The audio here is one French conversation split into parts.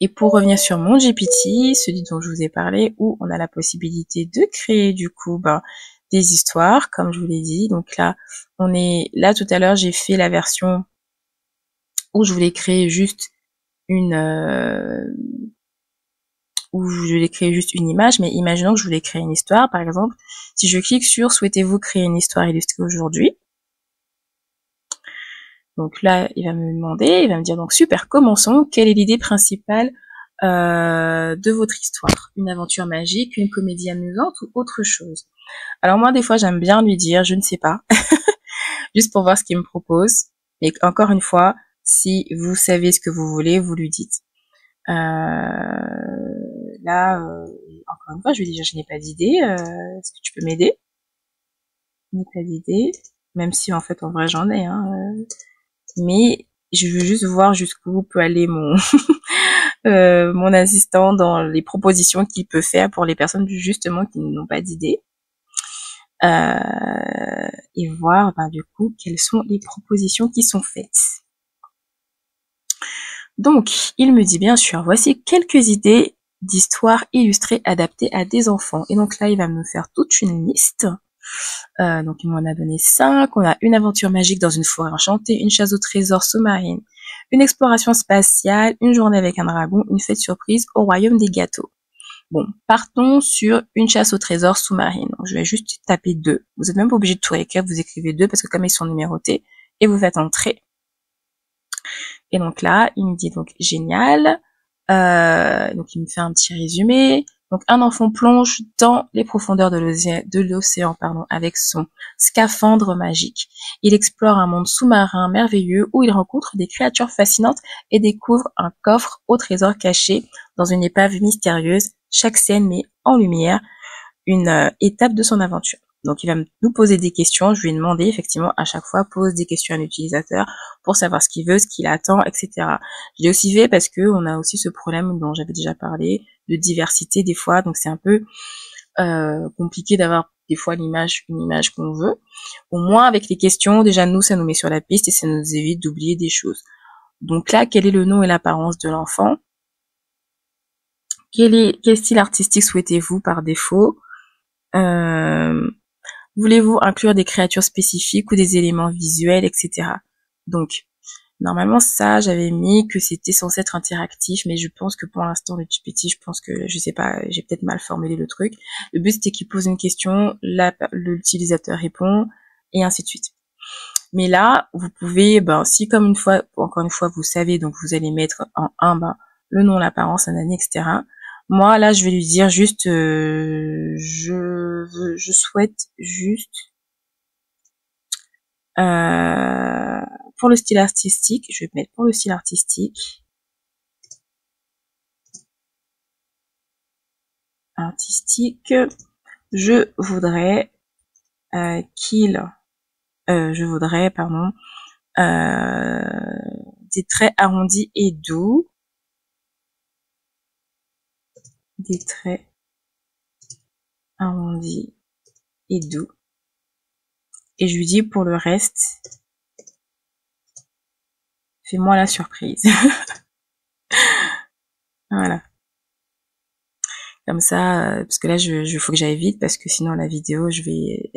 Et pour revenir sur mon GPT, celui dont je vous ai parlé, où on a la possibilité de créer du coup des histoires, comme je vous l'ai dit. Donc là, tout à l'heure, j'ai fait la version où je voulais créer juste une image, mais imaginons que je voulais créer une histoire, par exemple. Si je clique sur « Souhaitez-vous créer une histoire illustrée aujourd'hui ?» Donc là, il va me dire donc super, commençons. Quelle est l'idée principale de votre histoire? Une aventure magique, une comédie amusante ou autre chose? Alors moi, des fois, j'aime bien lui dire, je ne sais pas, juste pour voir ce qu'il me propose. Mais encore une fois, si vous savez ce que vous voulez, vous lui dites. Encore une fois, je lui dis, je n'ai pas d'idée. Est-ce que tu peux m'aider? Je n'ai pas d'idée, même si en fait, en vrai, j'en ai. Mais je veux juste voir jusqu'où peut aller mon mon assistant dans les propositions qu'il peut faire pour les personnes justement qui n'ont pas d'idée. Et voir du coup quelles sont les propositions qui sont faites. Donc, il me dit bien sûr, voici quelques idées d'histoires illustrées adaptées à des enfants. Et donc là, il va me faire toute une liste. Donc il m'en a donné 5. On a une aventure magique dans une forêt enchantée, une chasse au trésor sous-marine, une exploration spatiale, une journée avec un dragon, une fête surprise au royaume des gâteaux. Bon, partons sur une chasse au trésor sous-marine. Donc, je vais juste taper 2. Vous n'êtes même pas obligé de tout écrire, vous écrivez 2 parce que comme ils sont numérotés, et vous faites entrer. Et donc là, il me dit donc génial. Donc il me fait un petit résumé. Donc un enfant plonge dans les profondeurs de l'océan, avec son scaphandre magique. Il explore un monde sous-marin merveilleux où il rencontre des créatures fascinantes et découvre un coffre au trésor caché dans une épave mystérieuse. Chaque scène met en lumière une étape de son aventure. Donc il va nous poser des questions, je lui ai demandé effectivement à chaque fois, pose des questions à l'utilisateur pour savoir ce qu'il veut, ce qu'il attend, etc. Je l'ai aussi fait parce que on a aussi ce problème dont j'avais déjà parlé, de diversité des fois, donc c'est un peu compliqué d'avoir des fois une image qu'on veut. Au moins avec les questions, déjà nous ça nous met sur la piste et ça nous évite d'oublier des choses. Donc là, quel est le nom et l'apparence de l'enfant? Quel style artistique souhaitez-vous par défaut? Voulez-vous inclure des créatures spécifiques ou des éléments visuels, etc. Donc, normalement, ça, j'avais mis que c'était censé être interactif, mais je pense que pour l'instant, le GPT, je pense que, je sais pas, j'ai peut-être mal formulé le truc. Le but, c'était qu'il pose une question, l'utilisateur répond, et ainsi de suite. Mais là, vous pouvez, si encore une fois, vous savez, donc vous allez mettre en 1, le nom, l'apparence, l'année, etc. Moi, là, je vais lui dire juste, je souhaite juste, pour le style artistique, je vais mettre pour le style artistique, je voudrais des traits arrondis et doux, des traits arrondis et doux. Et je lui dis pour le reste, fais-moi la surprise. Voilà. Comme ça, parce que là, faut que j'aille vite parce que sinon la vidéo, je vais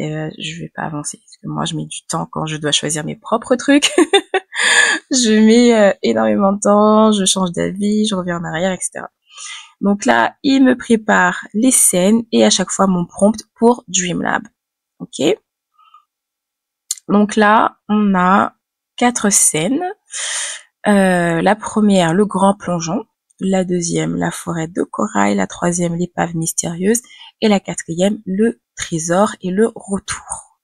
pas avancer. Parce que moi, je mets du temps quand je dois choisir mes propres trucs. Je mets énormément de temps, je change d'avis, je reviens en arrière, etc. Donc là, il me prépare les scènes et à chaque fois mon prompt pour Dreamlab. Ok. Donc là, on a 4 scènes. La première, le grand plongeon. La deuxième, la forêt de corail. La troisième, l'épave mystérieuse. Et la quatrième, le trésor et le retour.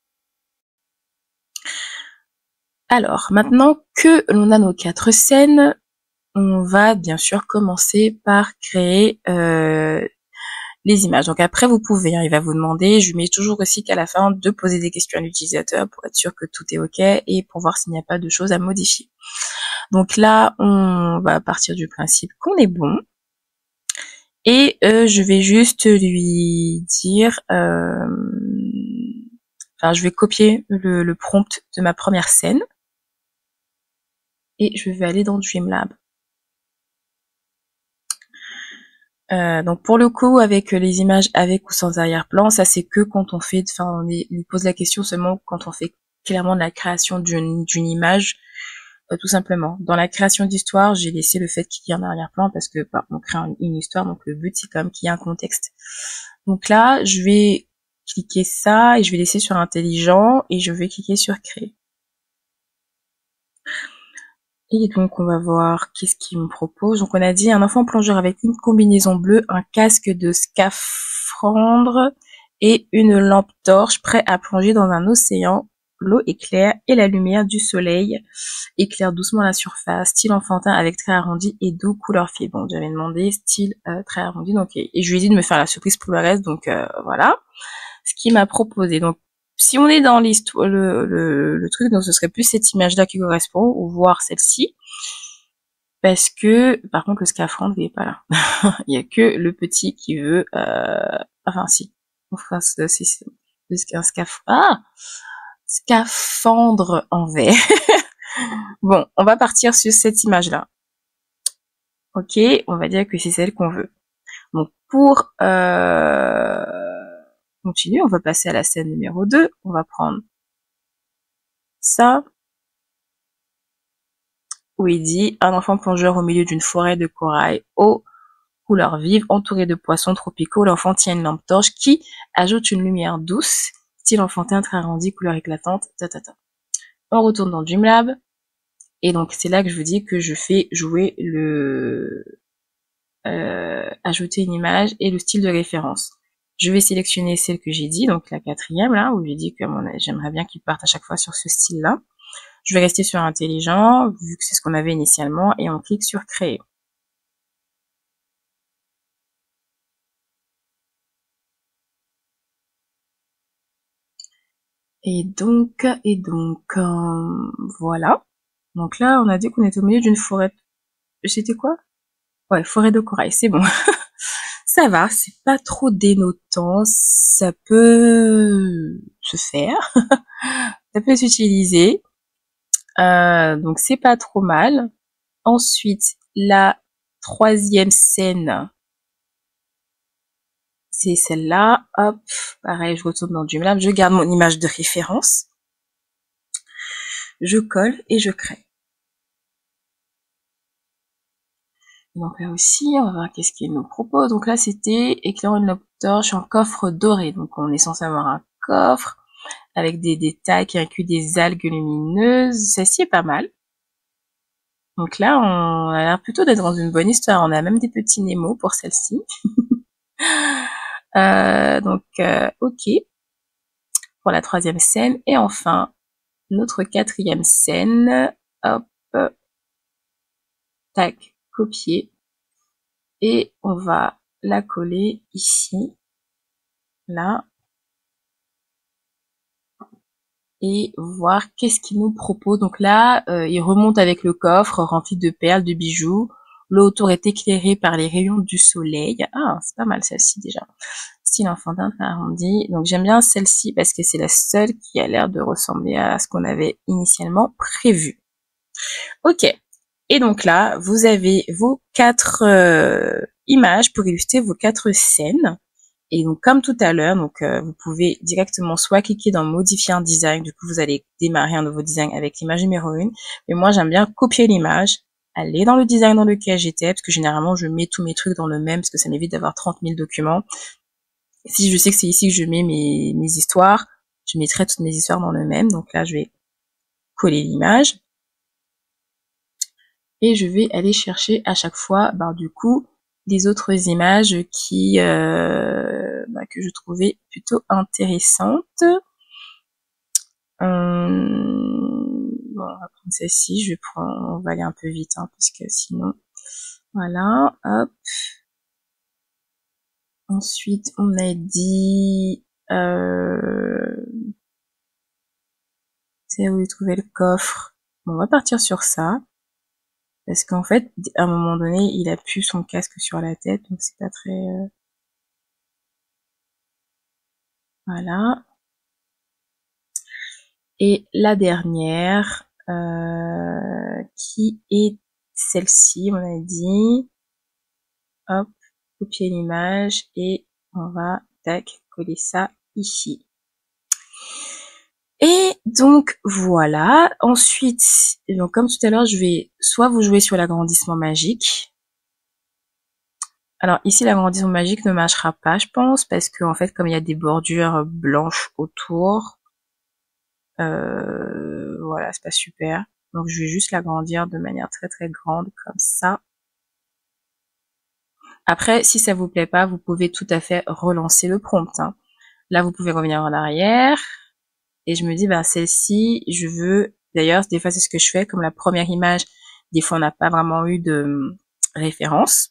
Alors, maintenant que l'on a nos 4 scènes, on va bien sûr commencer par créer les images. Donc après, vous pouvez, il va vous demander, je mets toujours aussi qu'à la fin de poser des questions à l'utilisateur pour être sûr que tout est OK et pour voir s'il n'y a pas de choses à modifier. Donc là, on va partir du principe qu'on est bon. Et je vais juste lui dire... je vais copier le prompt de ma première scène. Et je vais aller dans Dreamlab. Donc pour le coup, avec les images avec ou sans arrière-plan, ça c'est que quand on fait, enfin on lui pose la question seulement quand on fait clairement de la création d'une image, tout simplement. Dans la création d'histoire, j'ai laissé le fait qu'il y ait un arrière-plan parce que bah, on crée une histoire, donc le but c'est quand même qu'il y ait un contexte. Donc là, je vais cliquer ça et je vais laisser sur intelligent et je vais cliquer sur créer. Et donc, on va voir qu'est-ce qu'il me propose. Donc, on a dit un enfant plongeur avec une combinaison bleue, un casque de scaphandre et une lampe torche prêt à plonger dans un océan. L'eau est claire et la lumière du soleil éclaire doucement la surface. Style enfantin avec trait arrondi et doux couleur fille. Bon, j'avais demandé style trait arrondi. Donc, et je lui ai dit de me faire la surprise pour le reste. Donc, voilà ce qu'il m'a proposé. Donc, si on est dans l'histoire, le truc, donc ce serait plus cette image-là qui correspond, ou voir celle-ci. Parce que, par contre, le scaphandre, il est pas là. Il y a que le petit qui veut, enfin, si. Enfin, c'est un scaphandre en verre. Bon, on va partir sur cette image-là. Ok, on va dire que c'est celle qu'on veut. Donc, pour continuer, on va passer à la scène numéro 2. On va prendre ça, où il dit un enfant plongeur au milieu d'une forêt de corail aux couleurs vives, entouré de poissons tropicaux. L'enfant tient une lampe torche qui ajoute une lumière douce, style enfantin, très arrondi, couleur éclatante, On retourne dans Dreamlab, et donc c'est là que je vous dis que je fais jouer ajouter une image et le style de référence. Je vais sélectionner celle que j'ai dit, donc la 4e là, où j'ai dit que j'aimerais bien qu'il parte à chaque fois sur ce style-là. Je vais rester sur intelligent, vu que c'est ce qu'on avait initialement, et on clique sur créer. Et donc, voilà. Donc là, on a dit qu'on était au milieu d'une forêt. C'était quoi? Ouais, forêt de corail, c'est bon. Ça va, c'est pas trop dénotant, ça peut se faire, ça peut s'utiliser. Donc c'est pas trop mal. Ensuite, la 3e scène, c'est celle-là. Hop, pareil, je retourne dans Dreamlab, je garde mon image de référence, je colle et je crée. Donc là aussi, on va voir qu'est-ce qu'il nous propose. Donc là, c'était éclairant une lampe torche en coffre doré. Donc on est censé avoir un coffre avec des détails qui incluent des algues lumineuses. Celle-ci est pas mal. Donc là, on a l'air plutôt d'être dans une bonne histoire. On a même des petits Nemo pour celle-ci. Ok. Pour la 3e scène. Et enfin, notre 4e scène. Hop. Tac. Copier. Et on va la coller ici. Là. Et voir qu'est-ce qu'il nous propose. Donc là, il remonte avec le coffre rempli de perles, de bijoux. L'eau autour est éclairée par les rayons du soleil. Ah, c'est pas mal celle-ci déjà. Style enfantin arrondi. Donc j'aime bien celle-ci parce que c'est la seule qui a l'air de ressembler à ce qu'on avait initialement prévu. Ok. Et donc là, vous avez vos 4 images pour illustrer vos 4 scènes. Et donc comme tout à l'heure, donc vous pouvez directement soit cliquer dans modifier un design, du coup vous allez démarrer un nouveau design avec l'image numéro 1. Mais moi j'aime bien copier l'image, aller dans le design dans lequel j'étais, parce que généralement je mets tous mes trucs dans le même, parce que ça m'évite d'avoir 30 000 documents. Et si je sais que c'est ici que je mets mes histoires, je mettrai toutes mes histoires dans le même. Donc là je vais coller l'image. Et je vais aller chercher à chaque fois, du coup, les autres images qui que je trouvais plutôt intéressantes. Bon, on va prendre celle-ci. On va aller un peu vite, parce que sinon, voilà. Hop. Ensuite, on a dit, c'est où j'ai trouvé le coffre. Bon, on va partir sur ça. Parce qu'en fait, à un moment donné, il a plus son casque sur la tête, donc c'est pas très... Voilà. Et la dernière, qui est celle-ci, on a dit. Hop, copier l'image et on va, tac, coller ça ici. Et donc voilà, ensuite, donc comme tout à l'heure, je vais soit vous jouer sur l'agrandissement magique. Alors ici, l'agrandissement magique ne marchera pas, je pense, parce que en fait, comme il y a des bordures blanches autour, voilà, c'est pas super. Donc je vais juste l'agrandir de manière très très grande, comme ça. Après, si ça vous plaît pas, vous pouvez tout à fait relancer le prompt, hein. Là, vous pouvez revenir en arrière. Et je me dis, ben, celle-ci, je veux, d'ailleurs, des fois, c'est ce que je fais, comme la première image, des fois, on n'a pas vraiment eu de référence.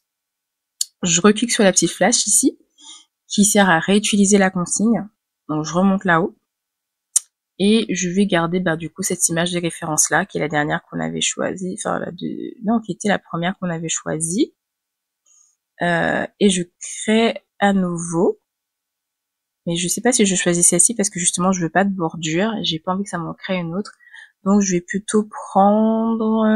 Je reclique sur la petite flèche ici, qui sert à réutiliser la consigne. Donc, je remonte là-haut. Et je vais garder, ben, du coup, cette image de référence-là, qui est la dernière qu'on avait choisie, enfin, non, qui était la première qu'on avait choisie. Et je crée à nouveau. Mais je sais pas si je choisis celle-ci parce que justement je veux pas de bordure, j'ai pas envie que ça m'en crée une autre. Donc je vais plutôt prendre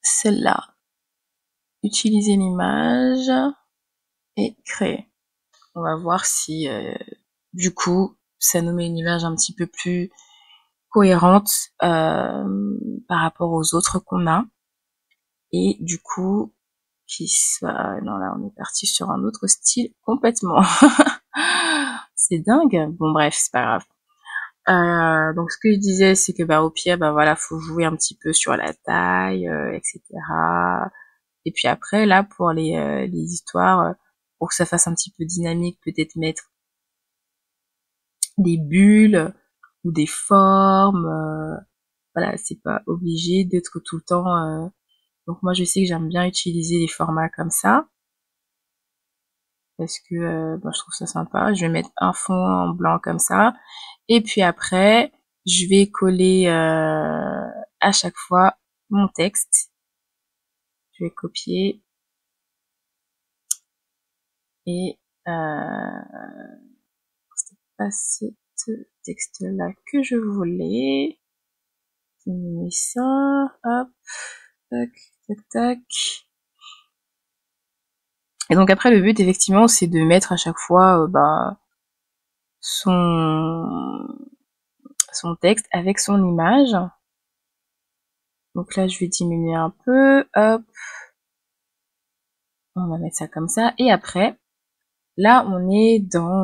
celle-là. Utiliser l'image et créer. On va voir si du coup ça nous met une image un petit peu plus cohérente par rapport aux autres qu'on a. Et du coup, non, là on est parti sur un autre style complètement. C'est dingue. Bon bref, c'est pas grave. Donc ce que je disais, c'est que bah au pire, bah voilà, faut jouer un petit peu sur la taille, etc. Et puis après, là pour les histoires, pour que ça fasse un petit peu dynamique, peut-être mettre des bulles ou des formes. Voilà, c'est pas obligé d'être tout le temps. Donc moi, je sais que j'aime bien utiliser les formats comme ça parce que bah, je trouve ça sympa. Je vais mettre un fond en blanc comme ça. Et puis après, je vais coller à chaque fois mon texte. Je vais copier. Et c'est pas ce texte-là que je voulais. Je mets ça, hop, tac, tac, tac. Et donc après, le but, effectivement, c'est de mettre à chaque fois bah, son texte avec son image. Donc là, je vais diminuer un peu, hop. On va mettre ça comme ça. Et après, là, on est dans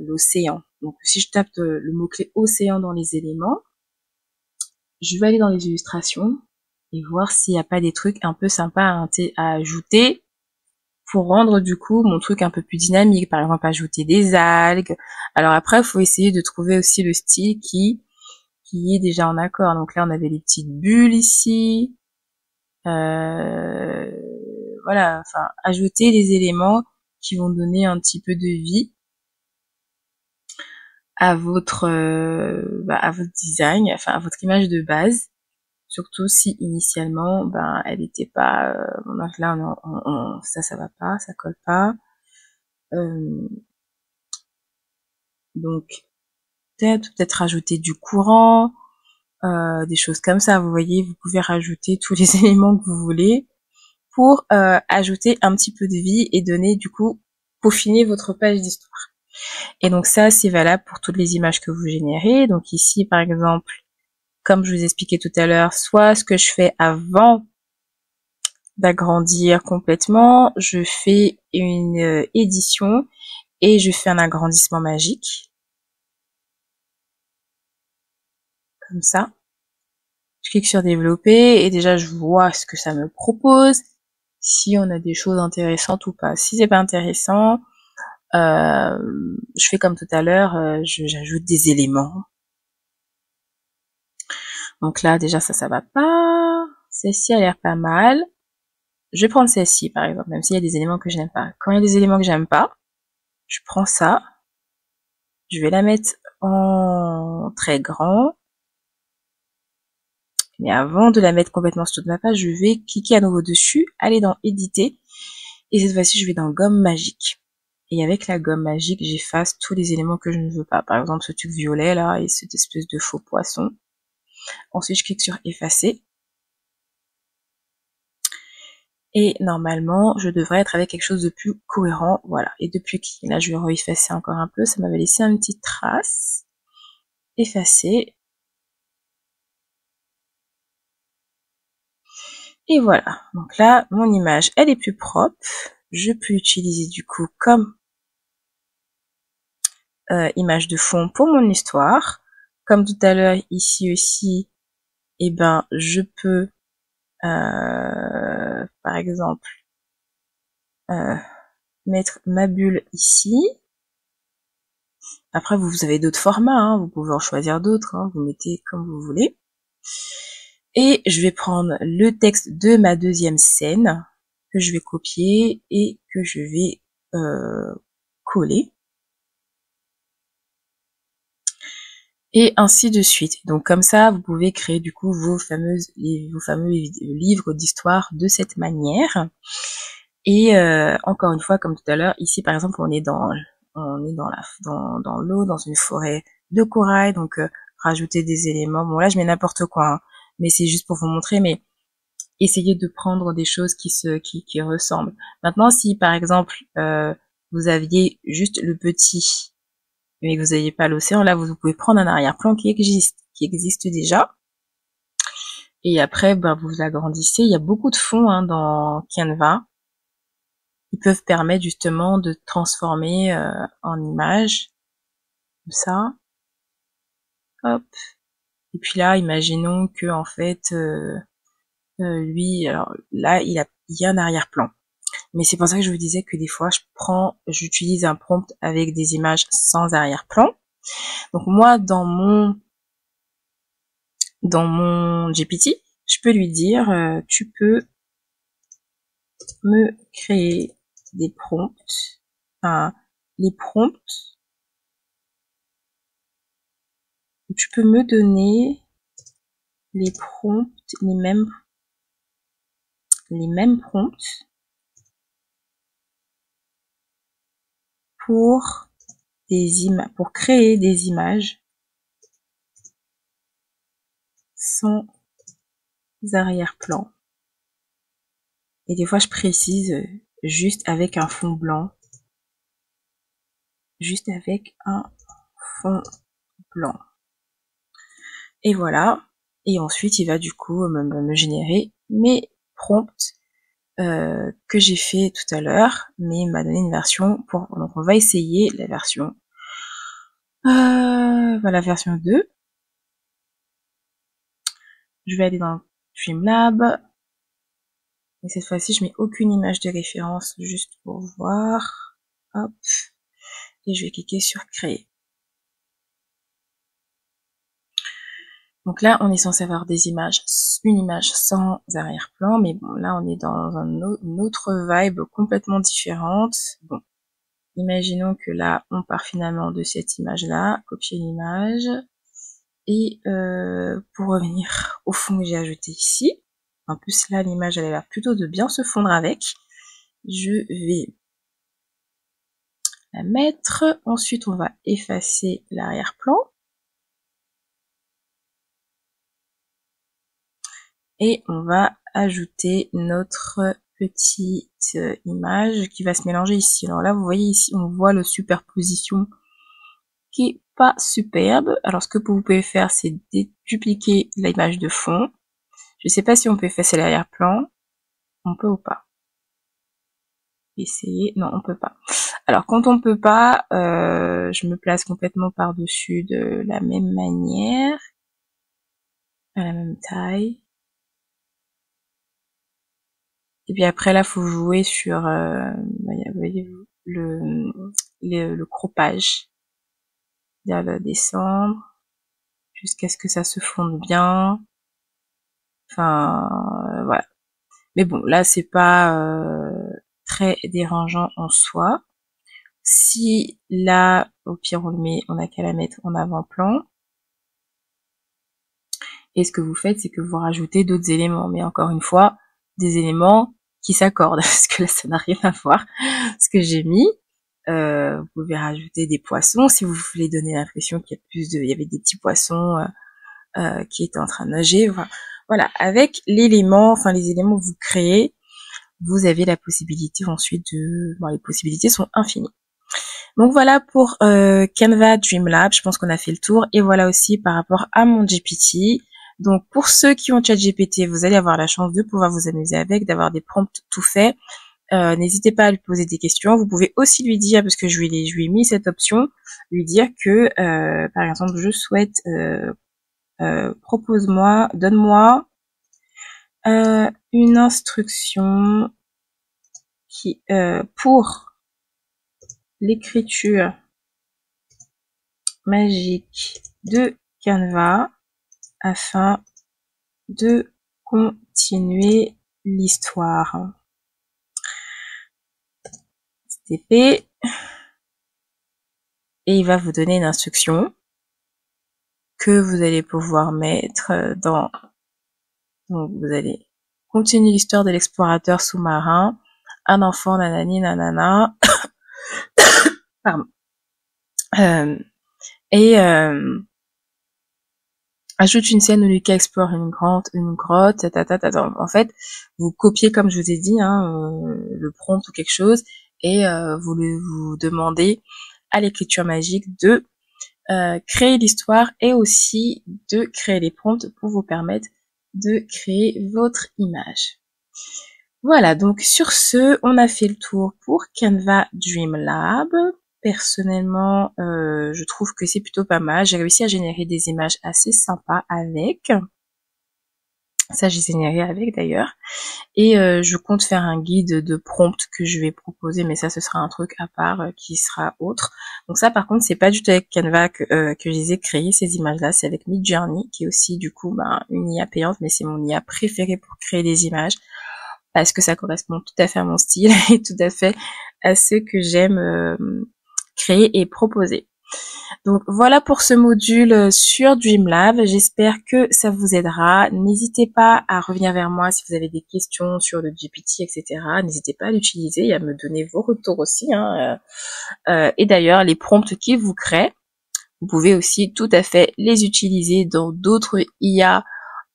l'océan. Donc si je tape le mot-clé océan dans les éléments, je vais aller dans les illustrations et voir s'il n'y a pas des trucs un peu sympas à ajouter pour rendre du coup mon truc un peu plus dynamique. Par exemple, ajouter des algues. Alors après, il faut essayer de trouver aussi le style qui est déjà en accord. Donc là, on avait les petites bulles ici. Voilà, enfin, ajouter des éléments qui vont donner un petit peu de vie à votre design, enfin à votre image de base. Surtout si initialement, ben, elle n'était pas. Donc là, ça va pas, ça colle pas. Donc peut-être rajouter du courant, des choses comme ça. Vous voyez, vous pouvez rajouter tous les éléments que vous voulez pour ajouter un petit peu de vie et donner du coup peaufiner votre page d'histoire. Et donc ça, c'est valable pour toutes les images que vous générez. Donc ici, par exemple, comme je vous expliquais tout à l'heure, soit ce que je fais avant d'agrandir complètement, je fais une édition et je fais un agrandissement magique. Comme ça. Je clique sur développer et déjà je vois ce que ça me propose, si on a des choses intéressantes ou pas. Si c'est pas intéressant, je fais comme tout à l'heure, j'ajoute des éléments. Donc là, déjà, ça va pas. Celle-ci a l'air pas mal. Je vais prendre celle-ci, par exemple, même s'il y a des éléments que je n'aime pas. Quand il y a des éléments que j'aime pas, je prends ça. Je vais la mettre en très grand. Mais avant de la mettre complètement sur toute ma page, je vais cliquer à nouveau dessus, aller dans éditer. Et cette fois-ci, je vais dans gomme magique. Et avec la gomme magique, j'efface tous les éléments que je ne veux pas. Par exemple, ce truc violet là et cette espèce de faux poisson. Ensuite, je clique sur effacer. Et normalement, je devrais être avec quelque chose de plus cohérent. Voilà. Et depuis que là, je vais re-effacer encore un peu. Ça m'avait laissé une petite trace. Effacer. Et voilà. Donc là, mon image, elle est plus propre. Je peux l'utiliser du coup comme image de fond pour mon histoire. Comme tout à l'heure, ici aussi, eh ben, je peux, par exemple, mettre ma bulle ici. Après, vous avez d'autres formats, hein, vous pouvez en choisir d'autres, hein, vous mettez comme vous voulez. Et je vais prendre le texte de ma deuxième scène, que je vais copier et que je vais coller. Et ainsi de suite. Donc comme ça, vous pouvez créer du coup vos fameux livres d'histoire de cette manière. Et encore une fois, comme tout à l'heure, ici par exemple, on est dans l'eau, dans une forêt de corail, donc rajouter des éléments. Bon là, je mets n'importe quoi, hein, mais c'est juste pour vous montrer. Mais essayez de prendre des choses qui ressemblent. Maintenant, si par exemple vous aviez juste le petit mais que vous n'ayez pas l'océan, là vous pouvez prendre un arrière-plan qui existe déjà. Et après, ben, vous agrandissez. Il y a beaucoup de fonds hein, dans Canva. Ils peuvent permettre justement de transformer en image. Comme ça. Hop. Et puis là, imaginons que en fait, lui, alors là, il y a un arrière-plan. Mais c'est pour ça que je vous disais que des fois, j'utilise un prompt avec des images sans arrière-plan. Donc moi, dans mon GPT, je peux lui dire, tu peux me créer des prompts, enfin, les prompts, tu peux me donner les prompts, les mêmes prompts pour pour créer des images sans arrière-plan. Et des fois, je précise juste avec un fond blanc. Juste avec un fond blanc. Et voilà. Et ensuite, il va du coup me générer mes prompts que j'ai fait tout à l'heure, mais il m'a donné une version donc on va essayer la version voilà, version 2. Je vais aller dans Streamlab. Et cette fois-ci, je mets aucune image de référence juste pour voir. Hop. Et je vais cliquer sur créer. Donc là, on est censé avoir une image sans arrière-plan, mais bon, là, on est dans une autre vibe complètement différente. Bon, imaginons que là, on part finalement de cette image-là, copier l'image, et pour revenir au fond que j'ai ajouté ici, en plus là, l'image, elle a l'air plutôt de bien se fondre avec, je vais la mettre, ensuite on va effacer l'arrière-plan, et on va ajouter notre petite image qui va se mélanger ici. Alors là, vous voyez ici, on voit la superposition qui est pas superbe. Alors ce que vous pouvez faire, c'est dupliquer l'image de fond. Je sais pas si on peut effacer l'arrière-plan. On peut ou pas? Essayer. Non, on peut pas. Alors quand on peut pas, je me place complètement par-dessus de la même manière, à la même taille. Et puis après là, faut jouer sur, voyez-vous, le croppage. Il va descendre jusqu'à ce que ça se fonde bien. Enfin, voilà. Mais bon, là c'est pas très dérangeant en soi. Si là, au pire on n'a qu'à la mettre en avant-plan. Et ce que vous faites, c'est que vous rajoutez d'autres éléments. Mais encore une fois, des éléments qui s'accordent. Parce que là, ça n'a rien à voir. Ce que j'ai mis, vous pouvez rajouter des poissons. Si vous voulez donner l'impression qu'il y a il y avait des petits poissons qui était en train de nager. Voilà, avec l'élément, enfin les éléments que vous créez, vous avez la possibilité ensuite de... Bon, les possibilités sont infinies. Donc voilà pour Canva Dreamlab, je pense qu'on a fait le tour. Et voilà aussi par rapport à mon GPT. Donc pour ceux qui ont ChatGPT, vous allez avoir la chance de pouvoir vous amuser avec, d'avoir des prompts tout faits. N'hésitez pas à lui poser des questions. Vous pouvez aussi lui dire, parce que je lui ai mis cette option, lui dire que, par exemple, je souhaite, propose-moi, donne-moi une instruction qui, pour l'écriture magique de Canva afin de continuer l'histoire. TP. Et il va vous donner une instruction que vous allez pouvoir mettre dans... Donc vous allez continuer l'histoire de l'explorateur sous-marin, un enfant, nanani, nanana. Pardon. Ajoute une scène où Lucas explore une grotte, En fait, vous copiez, comme je vous ai dit, le prompt ou quelque chose, et vous demandez à l'écriture magique de créer l'histoire et aussi de créer les prompts pour vous permettre de créer votre image. Voilà, donc sur ce, on a fait le tour pour Canva Dreamlab. Personnellement, je trouve que c'est plutôt pas mal. J'ai réussi à générer des images assez sympas avec. Ça, j'ai généré avec d'ailleurs. Et je compte faire un guide de prompt que je vais proposer, mais ça, ce sera un truc à part qui sera autre. Donc ça, par contre, c'est pas du tout avec Canva que je les ai créées, ces images-là. C'est avec Midjourney, qui est aussi, du coup, une IA payante, mais c'est mon IA préférée pour créer des images, parce que ça correspond tout à fait à mon style et tout à fait à ce que j'aime créer et proposer. Donc voilà pour ce module sur Dreamlab, j'espère que ça vous aidera. N'hésitez pas à revenir vers moi si vous avez des questions sur le GPT, etc. N'hésitez pas à l'utiliser et à me donner vos retours aussi. Et d'ailleurs, les prompts qu'il vous crée, vous pouvez aussi tout à fait les utiliser dans d'autres IA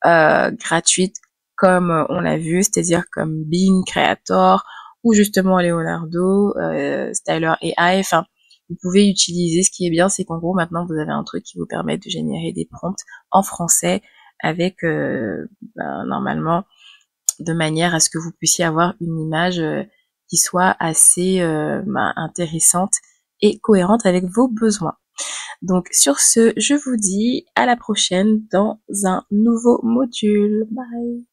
gratuites, comme on l'a vu, c'est-à-dire comme Bing Creator ou justement Leonardo, Styler AI. Enfin, vous pouvez utiliser. Ce qui est bien, c'est qu'en gros maintenant vous avez un truc qui vous permet de générer des prompts en français avec normalement, de manière à ce que vous puissiez avoir une image qui soit assez intéressante et cohérente avec vos besoins. Donc sur ce, je vous dis à la prochaine dans un nouveau module. Bye!